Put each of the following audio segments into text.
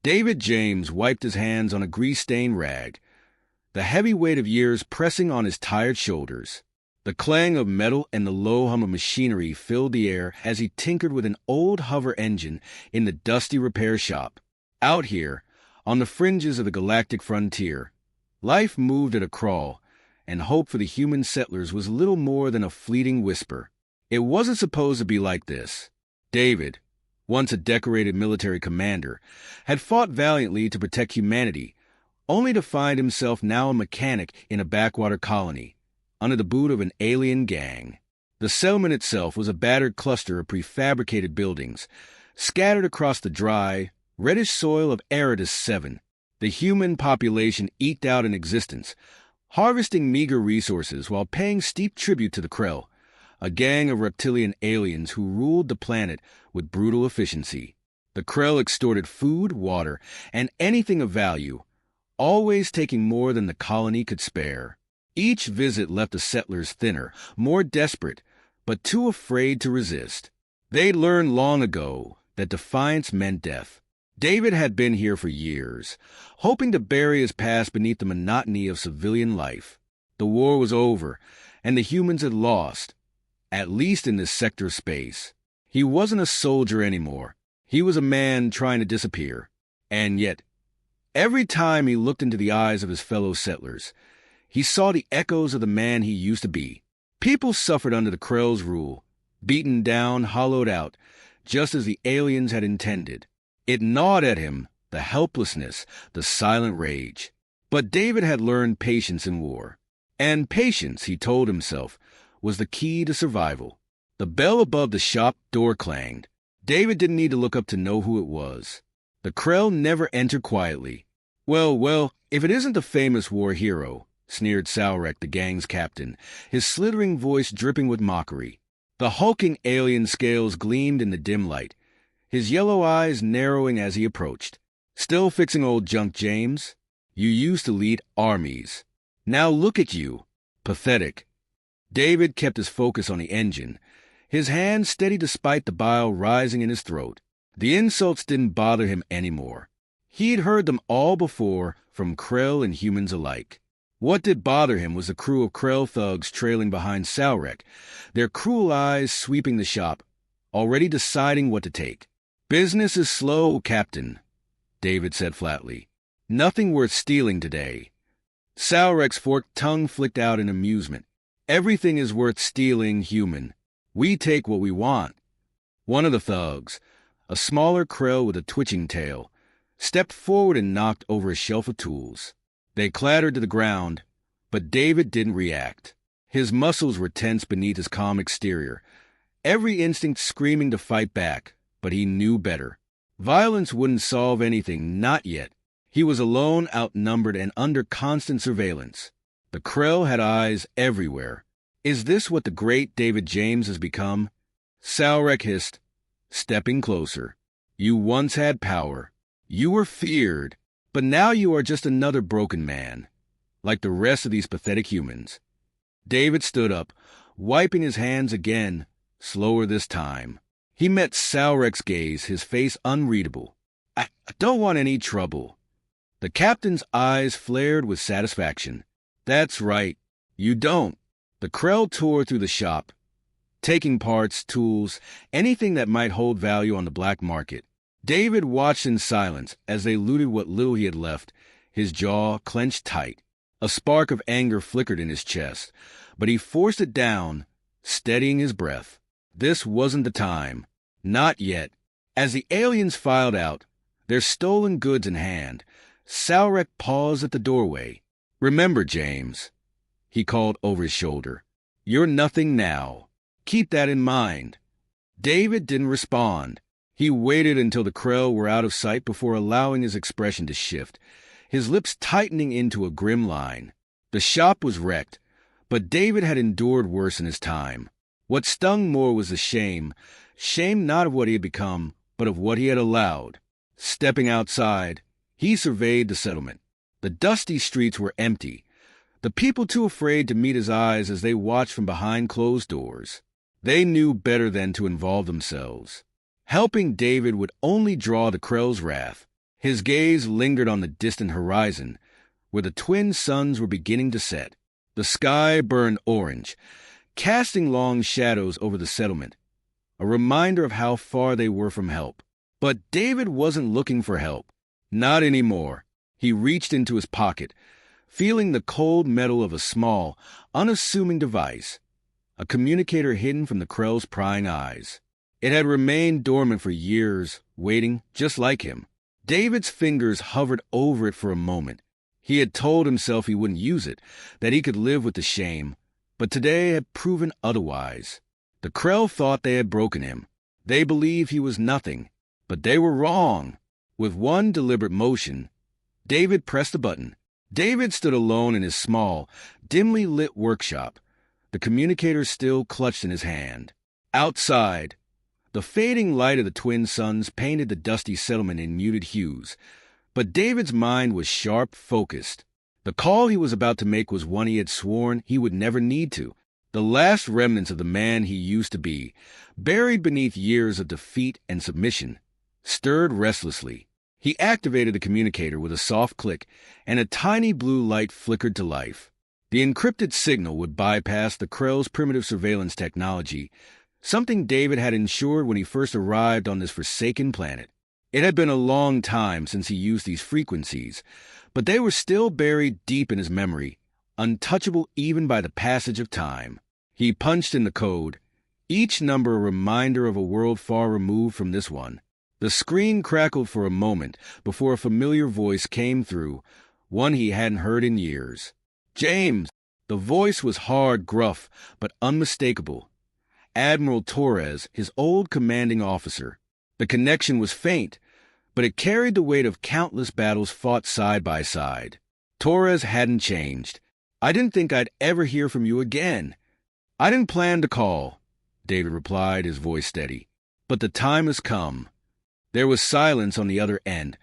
David James wiped his hands on a grease-stained rag, the heavy weight of years pressing on his tired shoulders. The clang of metal and the low hum of machinery filled the air as he tinkered with an old hover engine in the dusty repair shop. Out here, on the fringes of the galactic frontier, life moved at a crawl, and hope for the human settlers was little more than a fleeting whisper. It wasn't supposed to be like this. David, once a decorated military commander, had fought valiantly to protect humanity, only to find himself now a mechanic in a backwater colony, under the boot of an alien gang. The settlement itself was a battered cluster of prefabricated buildings, scattered across the dry, reddish soil of Eridus 7. The human population eked out an existence, harvesting meager resources while paying steep tribute to the Krell, a gang of reptilian aliens who ruled the planet with brutal efficiency. The Krell extorted food, water, and anything of value, always taking more than the colony could spare. Each visit left the settlers thinner, more desperate, but too afraid to resist. They'd learned long ago that defiance meant death. David had been here for years, hoping to bury his past beneath the monotony of civilian life. The war was over, and the humans had lost, at least in this sector of space. He wasn't a soldier anymore. He was a man trying to disappear. And yet, every time he looked into the eyes of his fellow settlers, he saw the echoes of the man he used to be. People suffered under the Krell's rule, beaten down, hollowed out, just as the aliens had intended. It gnawed at him, the helplessness, the silent rage. But David had learned patience in war. And patience, he told himself, was the key to survival. The bell above the shop door clanged. David didn't need to look up to know who it was. The Krell never entered quietly. Well, if it isn't the famous war hero, sneered Salrek, the gang's captain, his slithering voice dripping with mockery. The hulking alien scales gleamed in the dim light, his yellow eyes narrowing as he approached. Still fixing old junk, James? You used to lead armies. Now look at you. Pathetic. David kept his focus on the engine, his hands steady despite the bile rising in his throat. The insults didn't bother him anymore. He'd heard them all before, from Krell and humans alike. What did bother him was the crew of Krell thugs trailing behind Salrek, their cruel eyes sweeping the shop, already deciding what to take. Business is slow, Captain, David said flatly. Nothing worth stealing today. Salrek's forked tongue flicked out in amusement. Everything is worth stealing, human. We take what we want. One of the thugs, a smaller Krell with a twitching tail, stepped forward and knocked over a shelf of tools. They clattered to the ground, but David didn't react. His muscles were tense beneath his calm exterior, every instinct screaming to fight back, but he knew better. Violence wouldn't solve anything, not yet. He was alone, outnumbered, and under constant surveillance. The Krell had eyes everywhere. Is this what the great David James has become? Salrek hissed, stepping closer. You once had power. You were feared. But now you are just another broken man, like the rest of these pathetic humans. David stood up, wiping his hands again, slower this time. He met Salrek's gaze, his face unreadable. I don't want any trouble. The captain's eyes flared with satisfaction. That's right, you don't. The Krell tore through the shop, taking parts, tools, anything that might hold value on the black market. David watched in silence as they looted what little he had left, his jaw clenched tight. A spark of anger flickered in his chest, but he forced it down, steadying his breath. This wasn't the time. Not yet. As the aliens filed out, their stolen goods in hand, Salrek paused at the doorway. Remember, James, he called over his shoulder. You're nothing now. Keep that in mind. David didn't respond. He waited until the Krell were out of sight before allowing his expression to shift, his lips tightening into a grim line. The shop was wrecked, but David had endured worse in his time. What stung more was the shame not of what he had become, but of what he had allowed. Stepping outside, he surveyed the settlement. The dusty streets were empty, the people too afraid to meet his eyes as they watched from behind closed doors. They knew better than to involve themselves. Helping David would only draw the Krell's wrath. His gaze lingered on the distant horizon, where the twin suns were beginning to set. The sky burned orange, casting long shadows over the settlement, a reminder of how far they were from help. But David wasn't looking for help. Not anymore. He reached into his pocket, feeling the cold metal of a small, unassuming device, a communicator hidden from the Krell's prying eyes. It had remained dormant for years, waiting just like him. David's fingers hovered over it for a moment. He had told himself he wouldn't use it, that he could live with the shame, but today had proven otherwise. The Krell thought they had broken him. They believed he was nothing, but they were wrong. With one deliberate motion, David pressed a button. David stood alone in his small, dimly lit workshop, the communicator still clutched in his hand. Outside, the fading light of the twin suns painted the dusty settlement in muted hues, but David's mind was sharp, focused. The call he was about to make was one he had sworn he would never need to. The last remnants of the man he used to be, buried beneath years of defeat and submission, stirred restlessly. He activated the communicator with a soft click, and a tiny blue light flickered to life. The encrypted signal would bypass the Krell's primitive surveillance technology, something David had ensured when he first arrived on this forsaken planet. It had been a long time since he used these frequencies, but they were still buried deep in his memory, untouchable even by the passage of time. He punched in the code, each number a reminder of a world far removed from this one. The screen crackled for a moment before a familiar voice came through, one he hadn't heard in years. "James!" The voice was hard, gruff, but unmistakable. Admiral Torres, his old commanding officer. The connection was faint, but it carried the weight of countless battles fought side by side. Torres hadn't changed. "I didn't think I'd ever hear from you again." "I didn't plan to call," David replied, his voice steady. "But the time has come." There was silence on the other end,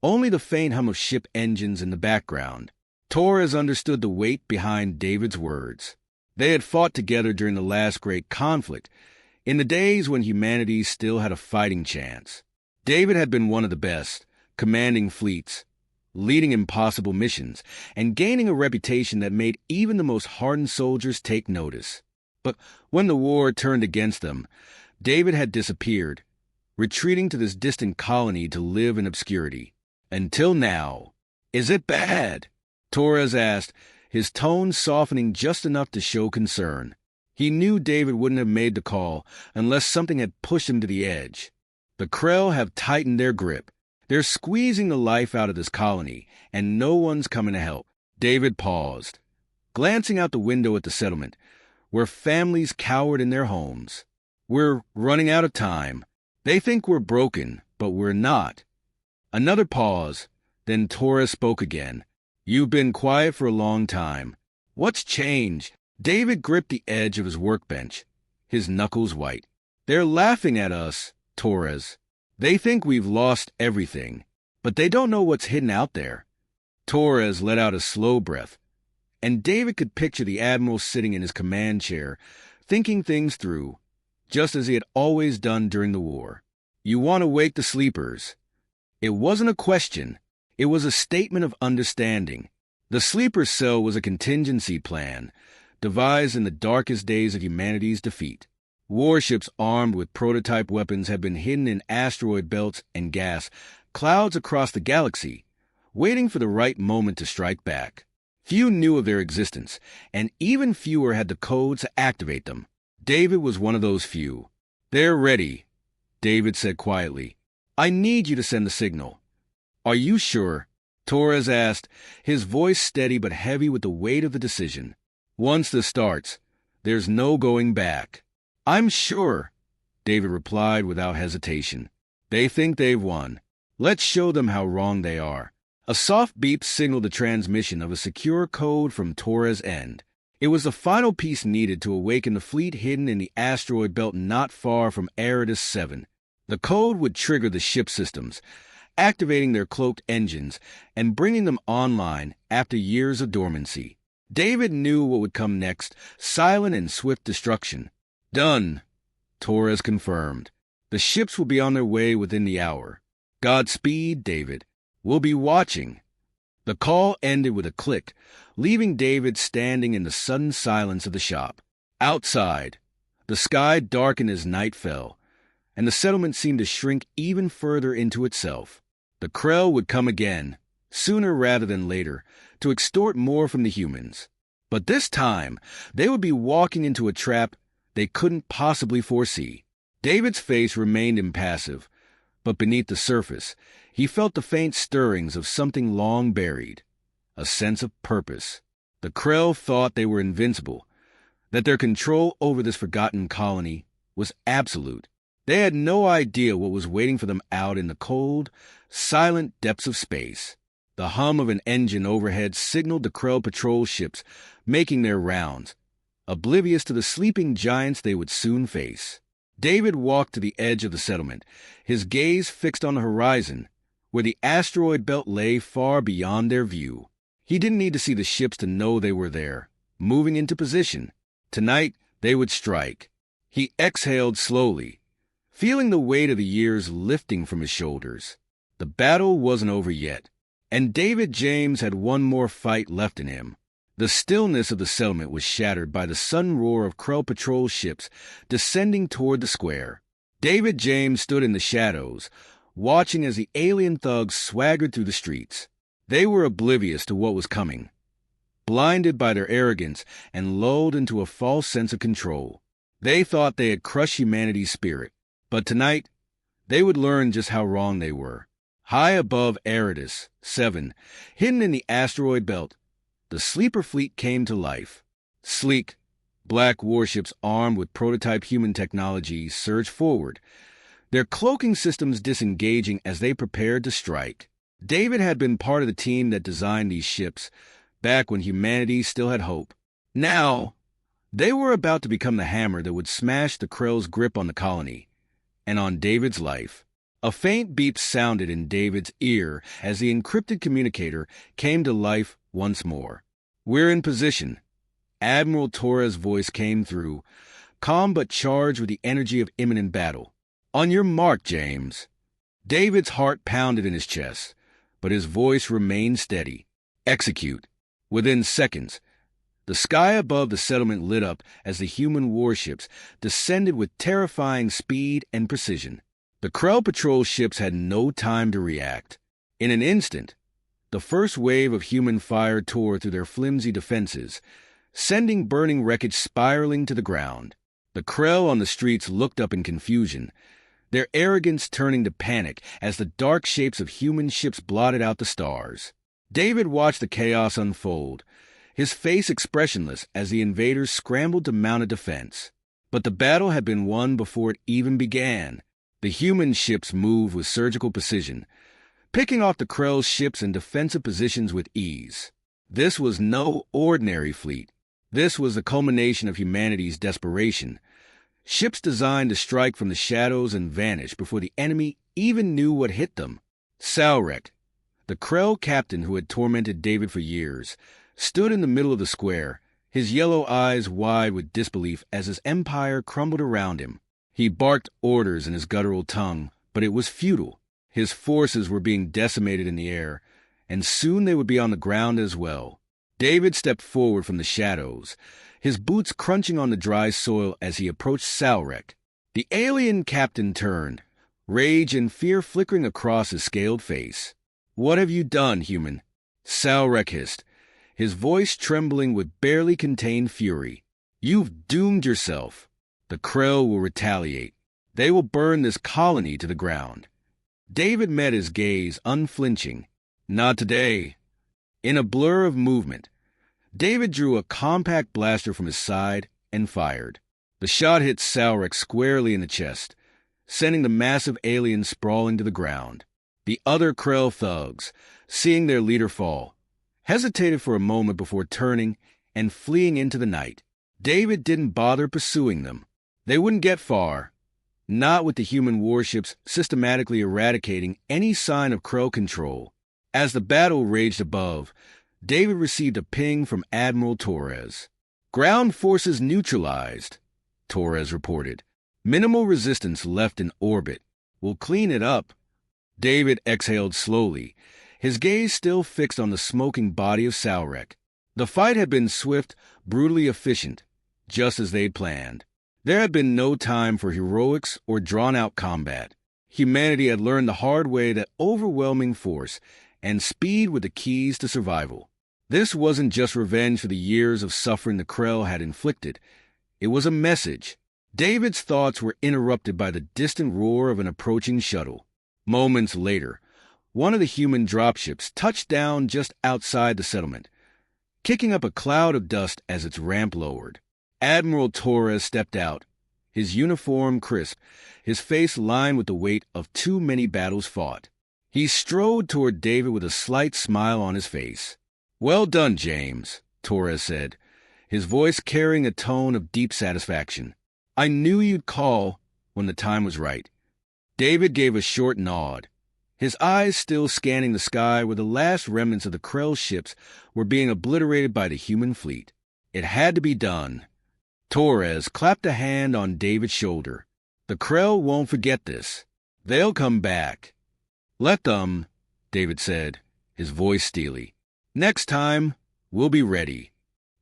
only the faint hum of ship engines in the background. Torres understood the weight behind David's words. They had fought together during the last great conflict, in the days when humanity still had a fighting chance. David had been one of the best, commanding fleets, leading impossible missions, and gaining a reputation that made even the most hardened soldiers take notice. But when the war turned against them, David had disappeared, retreating to this distant colony to live in obscurity. Until now. "Is it bad?" Torres asked, his tone softening just enough to show concern. He knew David wouldn't have made the call unless something had pushed him to the edge. The Krell have tightened their grip. They're squeezing the life out of this colony, and no one's coming to help. David paused, glancing out the window at the settlement, where families cowered in their homes. "We're running out of time. They think we're broken, but we're not." Another pause, then Torres spoke again. "You've been quiet for a long time. What's changed?" David gripped the edge of his workbench, his knuckles white. "They're laughing at us, Torres. They think we've lost everything, but they don't know what's hidden out there." Torres let out a slow breath, and David could picture the Admiral sitting in his command chair, thinking things through, just as he had always done during the war. "You want to wake the sleepers." It wasn't a question. It was a statement of understanding. The sleeper cell was a contingency plan, devised in the darkest days of humanity's defeat. Warships armed with prototype weapons had been hidden in asteroid belts and gas clouds across the galaxy, waiting for the right moment to strike back. Few knew of their existence, and even fewer had the codes to activate them. David was one of those few. "They're ready," David said quietly. "I need you to send the signal." "Are you sure?" Torres asked, his voice steady but heavy with the weight of the decision. "Once this starts, there's no going back." "I'm sure," David replied without hesitation. "They think they've won. Let's show them how wrong they are." A soft beep signaled the transmission of a secure code from Torres' end. It was the final piece needed to awaken the fleet hidden in the asteroid belt not far from Eridus 7. The code would trigger the ship systems, activating their cloaked engines and bringing them online after years of dormancy. David knew what would come next, silent and swift destruction. "Done," Torres confirmed. "The ships will be on their way within the hour." "Godspeed, David." We'll be watching." The call ended with a click, leaving David standing in the sudden silence of the shop. Outside, the sky darkened as night fell, and the settlement seemed to shrink even further into itself. The Krell would come again, sooner rather than later, to extort more from the humans. But this time, they would be walking into a trap they couldn't possibly foresee. David's face remained impassive, but beneath the surface, he felt the faint stirrings of something long buried, a sense of purpose. The Krell thought they were invincible, that their control over this forgotten colony was absolute. They had no idea what was waiting for them out in the cold, silent depths of space. The hum of an engine overhead signaled the Krell patrol ships making their rounds, oblivious to the sleeping giants they would soon face. David walked to the edge of the settlement, his gaze fixed on the horizon, where the asteroid belt lay far beyond their view. He didn't need to see the ships to know they were there, moving into position. Tonight, they would strike. He exhaled slowly, feeling the weight of the years lifting from his shoulders. The battle wasn't over yet, and David James had one more fight left in him. The stillness of the settlement was shattered by the sudden roar of Krell patrol ships descending toward the square. David James stood in the shadows, watching as the alien thugs swaggered through the streets. They were oblivious to what was coming, blinded by their arrogance and lulled into a false sense of control. They thought they had crushed humanity's spirit, but tonight they would learn just how wrong they were. High above Eridus 7, hidden in the asteroid belt, the sleeper fleet came to life. Sleek, black warships armed with prototype human technology surged forward, their cloaking systems disengaging as they prepared to strike. David had been part of the team that designed these ships, back when humanity still had hope. Now, they were about to become the hammer that would smash the Krell's grip on the colony, and on David's life. A faint beep sounded in David's ear as the encrypted communicator came to life once more. "We're in position." Admiral Torres' voice came through, calm but charged with the energy of imminent battle. "On your mark, James." David's heart pounded in his chest, but his voice remained steady. "Execute." Within seconds, the sky above the settlement lit up as the human warships descended with terrifying speed and precision. The Krell patrol ships had no time to react. In an instant, the first wave of human fire tore through their flimsy defenses, sending burning wreckage spiraling to the ground. The Krell on the streets looked up in confusion, their arrogance turning to panic as the dark shapes of human ships blotted out the stars. David watched the chaos unfold, his face expressionless as the invaders scrambled to mount a defense. But the battle had been won before it even began. The human ships moved with surgical precision, picking off the Krell's ships in defensive positions with ease. This was no ordinary fleet. This was the culmination of humanity's desperation. Ships designed to strike from the shadows and vanish before the enemy even knew what hit them. Salrek, the Krell captain who had tormented David for years, stood in the middle of the square, his yellow eyes wide with disbelief as his empire crumbled around him. He barked orders in his guttural tongue, but it was futile. His forces were being decimated in the air, and soon they would be on the ground as well. David stepped forward from the shadows, his boots crunching on the dry soil as he approached Salrek. The alien captain turned, rage and fear flickering across his scaled face. "What have you done, human?" Salrek hissed, his voice trembling with barely contained fury. "You've doomed yourself. The Krell will retaliate. They will burn this colony to the ground." David met his gaze, unflinching. "Not today." In a blur of movement, David drew a compact blaster from his side and fired. The shot hit Salrek squarely in the chest, sending the massive alien sprawling to the ground. The other Krell thugs, seeing their leader fall, hesitated for a moment before turning and fleeing into the night. David didn't bother pursuing them. They wouldn't get far, not with the human warships systematically eradicating any sign of Krell control. As the battle raged above, David received a ping from Admiral Torres. "Ground forces neutralized," Torres reported. "Minimal resistance left in orbit. We'll clean it up." David exhaled slowly, his gaze still fixed on the smoking body of Salrek. The fight had been swift, brutally efficient, just as they'd planned. There had been no time for heroics or drawn-out combat. Humanity had learned the hard way that overwhelming force and speed were the keys to survival. This wasn't just revenge for the years of suffering the Krell had inflicted. It was a message. David's thoughts were interrupted by the distant roar of an approaching shuttle. Moments later, one of the human dropships touched down just outside the settlement, kicking up a cloud of dust as its ramp lowered. Admiral Torres stepped out, his uniform crisp, his face lined with the weight of too many battles fought. He strode toward David with a slight smile on his face. "Well done, James," Torres said, his voice carrying a tone of deep satisfaction. "I knew you'd call when the time was right." David gave a short nod, his eyes still scanning the sky where the last remnants of the Krell ships were being obliterated by the human fleet. It had to be done. Torres clapped a hand on David's shoulder. "The Krell won't forget this. They'll come back." "Let them," David said, his voice steely. "Next time, we'll be ready."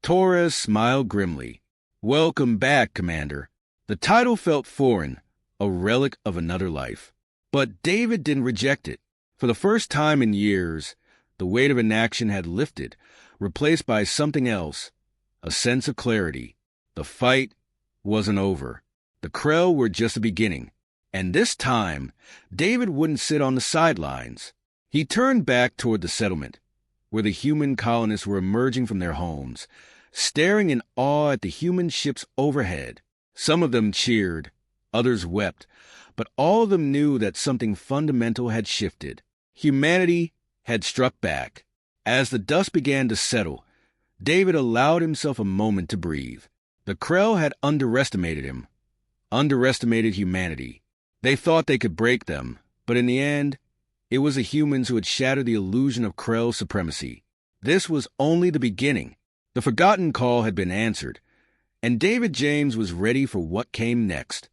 Torres smiled grimly. "Welcome back, Commander." The title felt foreign, a relic of another life. But David didn't reject it. For the first time in years, the weight of inaction had lifted, replaced by something else, a sense of clarity. The fight wasn't over. The Krell were just the beginning. And this time, David wouldn't sit on the sidelines. He turned back toward the settlement, where the human colonists were emerging from their homes, staring in awe at the human ships overhead. Some of them cheered, others wept, but all of them knew that something fundamental had shifted. Humanity had struck back. As the dust began to settle, David allowed himself a moment to breathe. The Krell had underestimated him, underestimated humanity. They thought they could break them, but in the end, it was the humans who had shattered the illusion of Krell supremacy. This was only the beginning. The forgotten call had been answered, and David James was ready for what came next.